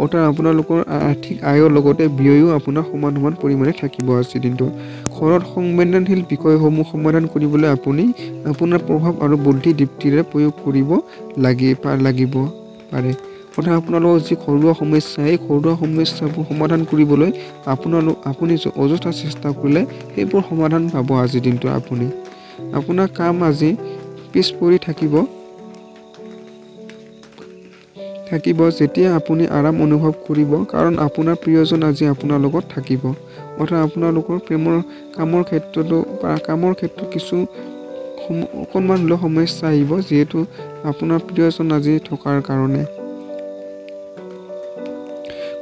অৰ্থাৎ আপোনালোকৰ আৰ্থিক আয়ৰ লগতে ব্যয়ো আপোনাৰ সমান পৰিমাণে থাকিব আজিৰ দিনটোত। ঘৰত সংবেদনশীল বিষয়সমূহ সমাধান কৰিবলৈ আপুনি আপোনাৰ প্ৰভাৱ আৰু বুদ্ধি দীপ্তিৰে প্ৰয়োগ কৰিব লাগিব পাৰে। অৰ্থাৎ আপোনালোকৰ যি ঘৰুৱা সমস্যা, এই ঘৰুৱা সমস্যাবোৰ সমাধান কৰিবলৈ আপুনি অযথা চেষ্টা কৰিলে সেইবোৰ সমাধান পাব আজিৰ দিনটোত। আপোনাৰ কাম আজি পিছ পৰি থাকিব যেতিয়া আপুনি আৰাম অনুভৱ কৰিব, কাৰণ আপোনাৰ প্ৰিয়জন আজি আপোনাৰ লগত থাকিব। অৰ্থাৎ আপোনালোকৰ কামৰ ক্ষেত্ৰত কিছু অকণমান হ'লেও সমস্যা আহিব, যিহেতু আপোনাৰ প্ৰিয়জন আজি থকাৰ কাৰণে।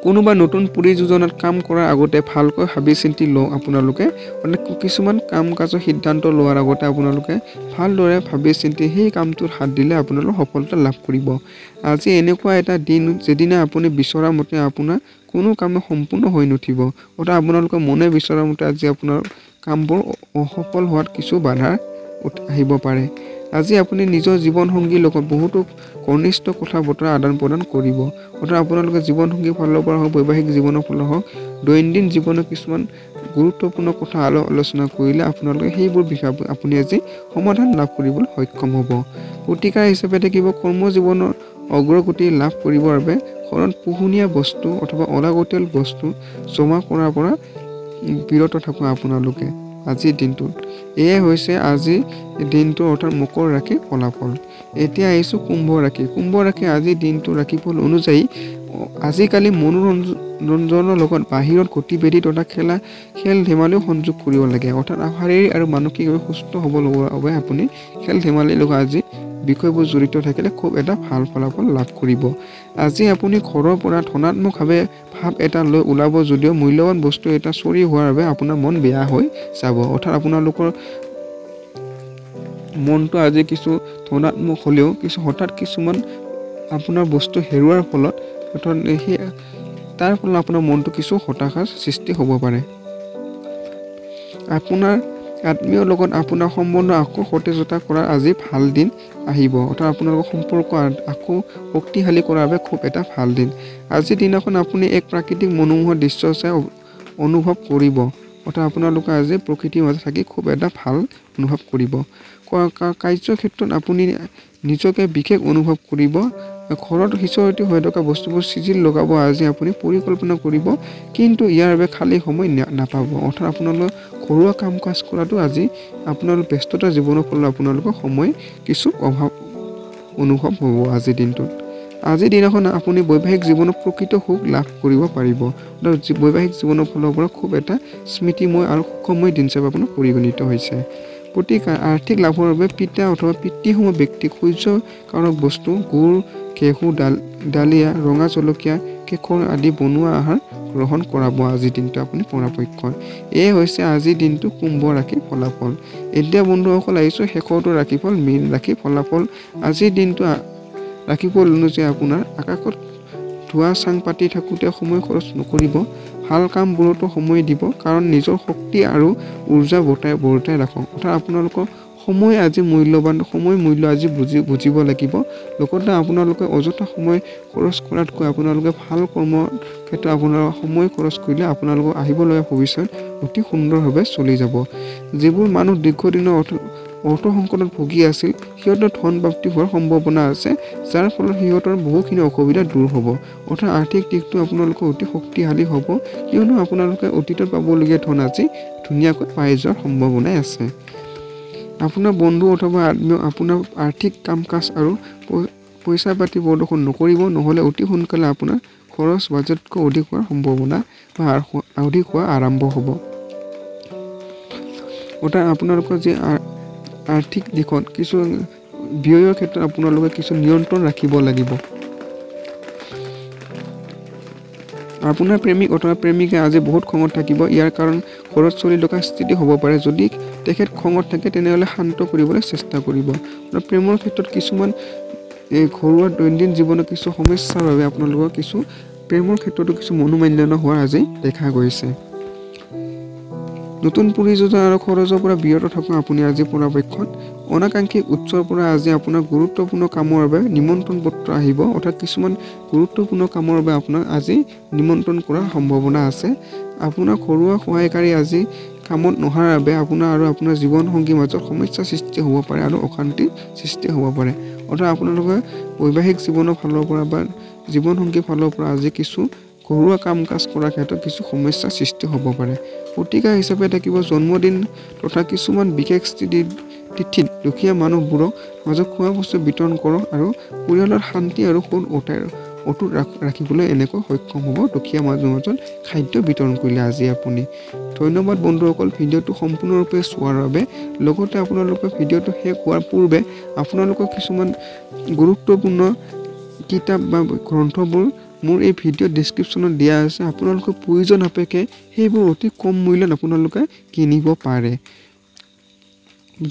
কোনোবা নতুন পৰিযোজনাত কাম কৰাৰ আগতে ভালকৈ ভাবি চিন্তি লওক আপোনালোকে। মানে কিছুমান কাম কাজৰ সিদ্ধান্ত লোৱাৰ আগতে আপোনালোকে ভালদৰে ভাবি চিন্তি সেই কামটোত হাত দিলে আপোনালোকে সফলতা লাভ কৰিব। আজি এনেকুৱা এটা দিন যেদিনা আপুনি বিচৰা মতে আপোনাৰ কোনো কামে সম্পূৰ্ণ হৈ নুঠিব। অৰ্থাৎ আপোনালোকে মনে বিচৰা মতে আজি আপোনাৰ কামবোৰ অসফল হোৱাত কিছু বাধা আহিব পাৰে। আজি আপুনি নিজৰ জীৱনসংগীৰ লগত বহুতো ঘনিষ্ঠ কথা বতৰা আদান প্ৰদান কৰিব। অৰ্থাৎ আপোনালোকে জীৱনসংগীৰ ফালৰ পৰা হওক, বৈবাহিক জীৱনৰ ফালৰ হওক, দৈনন্দিন জীৱনৰ কিছুমান গুৰুত্বপূৰ্ণ কথা আলোচনা কৰিলে আপোনালোকে সেইবোৰ বিষয়ে আপুনি আজি সমাধান লাভ কৰিবলৈ সক্ষম হ'ব। প্ৰতিকাৰ হিচাপে থাকিব কৰ্মজীৱনৰ অগ্ৰগতি লাভ কৰিবৰ বাবে ঘৰত পোহনীয়া বস্তু অথবা অলাগতিয়াল বস্তু জমা কৰাৰ পৰা বিৰত থাকক আপোনালোকে আজিৰ দিনটোত। এয়াই হৈছে আজিৰ দিনটোৰ অৰ্থাৎ মকৰ ৰাশিৰ ফলাফল। এতিয়া আহিছোঁ কুম্ভ ৰাশি। কুম্ভ ৰাশি আজিৰ দিনটোৰ ৰাশিফল অনুযায়ী আজিকালি মনোৰঞ্জনৰ লগত বাহিৰত গতিবিধি তথা খেল ধেমালিও সংযোগ কৰিব লাগে। অৰ্থাৎ শাৰীৰিক আৰু মানসিকভাৱে সুস্থ হ'ব লগৰ বাবে আপুনি খেল ধেমালিৰ লগত আজি বিষয়বোৰ জড়িত থাকিলে খুব এটা ভাল ফলাফল লাভ কৰিব। আজি আপুনি ঘৰৰ পৰা ধনাত্মকভাৱে ভাৱ এটা লৈ ওলাব, যদিও মূল্যৱান বস্তু এটা চুৰি হোৱাৰ বাবে আপোনাৰ মন বেয়া হৈ যাব। অৰ্থাৎ আপোনালোকৰ মনটো আজি কিছু ধনাত্মক হ'লেও হঠাৎ কিছুমান আপোনাৰ বস্তু হেৰুৱাৰ ফলত তাৰ ফলত আপোনাৰ মনটো কিছু হতাশাৰ সৃষ্টি হ'ব পাৰে। আপোনাৰ আত্মীয়ৰ লগত আপোনাৰ সম্বন্ধ আকৌ সতেজতা কৰাৰ আজি ভাল দিন আহিব। অৰ্থাৎ আপোনালোকৰ সম্পৰ্ক আকৌ শক্তিশালী কৰাৰ বাবে খুব এটা ভাল দিন। আজিৰ দিনাখন আপুনি এক প্ৰাকৃতিক মনোমোহা দৃশ্য চাই অনুভৱ কৰিব। অৰ্থাৎ আপোনালোকে আজি প্ৰকৃতিৰ মাজত থাকি খুব এটা ভাল অনুভৱ কৰিব। কাৰ্যক্ষেত্ৰত আপুনি নিজকে বিশেষ অনুভৱ কৰিব। ঘৰত সিঁচৰতি হৈ থকা বস্তুবোৰ চিজিল লগাব আজি আপুনি পৰিকল্পনা কৰিব, কিন্তু ইয়াৰ বাবে খালী সময় নাপাব। অৰ্থাৎ আপোনালোকে ঘৰুৱা কাম কাজ কৰাটো আজি আপোনালোকৰ ব্যস্ততা জীৱনৰ ফলত আপোনালোকৰ সময় কিছু অভাৱ অনুভৱ হ'ব আজিৰ দিনটোত। আজিৰ দিনাখন আপুনি বৈবাহিক জীৱনত প্ৰকৃত সুখ লাভ কৰিব পাৰিব। বৈবাহিক জীৱনৰ ফালৰ পৰা খুব এটা স্মৃতিময় আৰু সুখময় দিন হিচাপে আপোনাৰ পৰিগণিত হৈছে। প্ৰতিকাৰ আৰ্থিক লাভৰ বাবে পিতা অথবা পিতৃসমূহ ব্যক্তিক সূৰ্যকাৰক বস্তু গুড়, ঘেঁহু, ডালিয়া, ৰঙা জলকীয়া, কেশৰ আদি বনোৱা আহাৰ গ্ৰহণ কৰাব আজিৰ দিনটো আপুনি পৰাপক্ষত। এয়ে হৈছে আজিৰ দিনটো কুম্ভ ৰাশিৰ ফলাফল। এতিয়া বন্ধুসকল আহিছোঁ শেষৰটো ৰাশিফল, মীন ৰাশিৰ ফলাফল। আজিৰ দিনটো ৰাশিফল অনুযায়ী আপোনাৰ আকাশত ধোঁৱা চাং পাতি থাকোঁতে সময় খৰচ নকৰিব। ভাল কামবোৰতো সময় দিব, কাৰণ নিজৰ শক্তি আৰু উৰ্জা বৰ্তাই ৰাখক। অৰ্থাৎ আপোনালোকৰ সময় আজি মূল্যৱান, সময় মূল্য আজি বুজিব লাগিব। লগতে আপোনালোকে অযথা সময় খৰচ কৰাতকৈ আপোনালোকে ভাল কৰ্মৰ ক্ষেত্ৰত আপোনালোকৰ সময় খৰচ কৰিলে আপোনালোকৰ আহিবলগীয়া ভৱিষ্যত অতি সুন্দৰভাৱে চলি যাব। যিবোৰ মানুহ দীৰ্ঘদিনৰ অৰ্থ সংকটত ভুগি আছিল, সিহঁতৰ ধন প্ৰাপ্তি হোৱাৰ সম্ভাৱনা আছে, যাৰ ফলত সিহঁতৰ বহুখিনি অসুবিধা দূৰ হ'ব। অৰ্থাৎ আৰ্থিক দিশটো আপোনালোকৰ অতি শক্তিশালী হ'ব, কিয়নো আপোনালোকে অতীতত পাবলগীয়া ধন আজি ধুনীয়াকৈ পাই যোৱাৰ সম্ভাৱনাই আছে। আপোনাৰ বন্ধু অথবা আত্মীয় আপোনাৰ আৰ্থিক কাম কাজ আৰু পইচা পাতি প্ৰদৰ্শন নকৰিব, নহ'লে অতি সোনকালে আপোনাৰ খৰচ বাজেটকৈ অধিক হোৱাৰ সম্ভাৱনা বা অধিক হোৱা আৰম্ভ হ'ব। অৰ্থাৎ আপোনালোকৰ যি আৰ্থিক দিশত কিছু ব্যয়ৰ ক্ষেত্ৰত আপোনালোকে কিছু নিয়ন্ত্ৰণ ৰাখিব লাগিব। আপোনাৰ প্ৰেমিক অথবা প্ৰেমিকা আজি বহুত খঙত থাকিব। ইয়াৰ কাৰণ ঘৰত চলি থকা স্থিতি হ'ব পাৰে। যদি তেখেত খঙত থাকে তেনেহ'লে শান্ত কৰিবলৈ চেষ্টা কৰিব। প্ৰেমৰ ক্ষেত্ৰত কিছুমান ঘৰুৱা দৈনন্দিন জীৱনৰ কিছু সমস্যাৰ বাবে আপোনালোকৰ কিছু প্ৰেমৰ ক্ষেত্ৰতো কিছু মনোমালিন্য হোৱাৰ আজি দেখা গৈছে। নতুন পৰিযোজনা আৰু খৰচৰ পৰা বিৰত থকা আপুনি আজি পৰাপক্ষত অনাকাংক্ষিক উৎসৰ পৰা আজি আপোনাৰ গুৰুত্বপূৰ্ণ কামৰ বাবে নিমন্ত্ৰণ পত্ৰ আহিব। অৰ্থাৎ কিছুমান গুৰুত্বপূৰ্ণ কামৰ বাবে আপোনাক আজি নিমন্ত্ৰণ কৰাৰ সম্ভাৱনা আছে। আপোনাৰ ঘৰুৱা সহায়কাৰী আজি কামত নহাৰ বাবে আপোনাৰ আৰু আপোনাৰ জীৱনসংগীৰ মাজত সমস্যাৰ সৃষ্টি হ'ব পাৰে আৰু অশান্তিৰ সৃষ্টি হ'ব পাৰে। অৰ্থাৎ আপোনালোকে বৈবাহিক জীৱনৰ ফালৰ পৰা বা জীৱনসংগীৰ ফালৰ পৰা আজি কিছু ঘৰুৱা কাম কাজ কৰাৰ ক্ষেত্ৰত কিছু সমস্যাৰ সৃষ্টি হ'ব পাৰে। প্ৰতিকাৰ হিচাপে থাকিব জন্মদিন তথা কিছুমান বিশেষ তিথিত দুখীয়া মানুহবোৰক মাজত খোৱা বস্তু বিতৰণ কৰক আৰু পৰিয়ালৰ শান্তি আৰু সুখ অটুট ৰাখিবলৈ এনেকৈ সক্ষম হ'ব দুখীয়া মানুহৰ মাজত খাদ্য বিতৰণ কৰিলে আজি আপুনি। ধন্যবাদ বন্ধুসকল ভিডিঅ'টো সম্পূৰ্ণৰূপে চোৱাৰ বাবে। লগতে আপোনালোকে ভিডিঅ'টো শেষ হোৱাৰ পূৰ্বে আপোনালোকৰ কিছুমান গুৰুত্বপূৰ্ণ কিতাপ বা গ্ৰন্থবোৰ মোৰ এই ভিডিঅ' ডেছক্ৰিপশ্যনত দিয়া আছে। আপোনালোকৰ প্ৰয়োজন সাপেক্ষে সেইবোৰ অতি কম মূল্যত আপোনালোকে কিনিব পাৰে।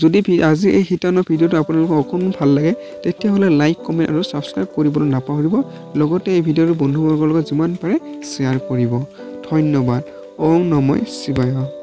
যদি আজি এই শিতানৰ ভিডিঅ'টো আপোনালোকৰ অকণমান ভাল লাগে তেতিয়াহ'লে লাইক কমেণ্ট আৰু ছাবস্ক্ৰাইব কৰিবলৈ নাপাহৰিব। লগতে এই ভিডিঅ'টো বন্ধুবৰ্গৰ লগত যিমান পাৰে শ্বেয়াৰ কৰিব। ধন্যবাদ। ওম নমঃ শিৱায়।